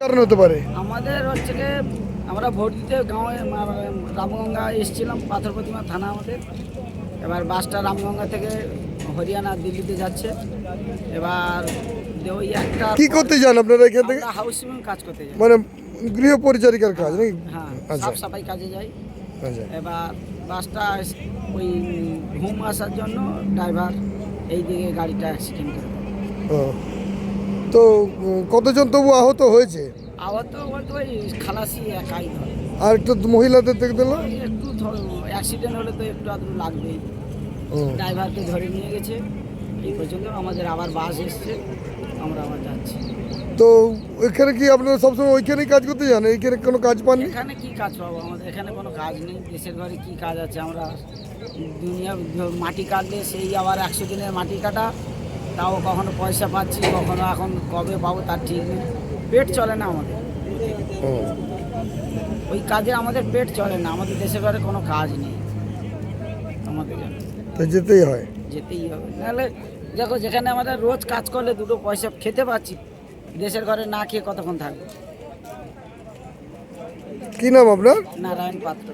কারণ হতে পারে? আমাদের হচ্ছে কি আমরা ভোট দিতে গাঁয়ে রামগঙ্গা এসেছিলাম, পাথর প্রতিমা থানা আমাদের। এবার বাসটা রামগঙ্গা থেকে হরিয়ানা দিল্লিতে যাচ্ছে। এবার ওই একটা কি করতে যান আপনারা এখান থেকে? আমরা হাউসিং কাজ করতে যাই, মানে গৃহ পরিচারিকার কাজ নাকি? হ্যাঁ আচ্ছা সাফ সাফাই কাজে যাই। আচ্ছা। এবার বাসটা ওই ঘুম আসার জন্য ড্রাইভার এই দিকে গাড়িটা অ্যাক্সিডেন্ট করে দেয়। ও, তো কতজন তবু আহত হয়েছে? আবার তো বলতো ওই খালাসি একাই ধরে। আর একটু মহিলাদের দেখতে পেলাম। একটু অ্যাক্সিডেন্ট হলে তো একটু আধটু লাগবেই। ও, ড্রাইভারকে ধরে নিয়ে গেছে। এই পর্যন্ত আমাদের আবার বাস এসছে, আমরা আবার যাচ্ছি। তো ওইখানে কি আপনারা সবসময় ওইখানেই কাজ করতে যান? এইখানে কোনো কাজ পাননি? এখানে কি কাজ পাবো? আমাদের এখানে কোনো কাজ নেই। দেশের ঘরে কি কাজ আছে? আমরা দুনিয়া মাটি কাটলে সেই আবার 100 দিনের মাটি কাটা, তাও কখনো পয়সা পাচ্ছি, কখনো এখন কবে পাবো তার ঠিক নেই। পেট চলে না আমাদের, ও, ওই কাজে আমাদের পেট চলে না। আমাদের দেশের ঘরে কোনো কাজ নেই আমাদের জন্য, তো যেতেই হয়। যেতেই হবে। নাহলে দেখো, যেখানে আমাদের রোজ কাজ করলে দুটো পয়সা খেতে পাচ্ছি, দেশের ঘরে না খেয়ে কতক্ষণ থাকবে? কি নাম আপনার? নারায়ণ পাত্র।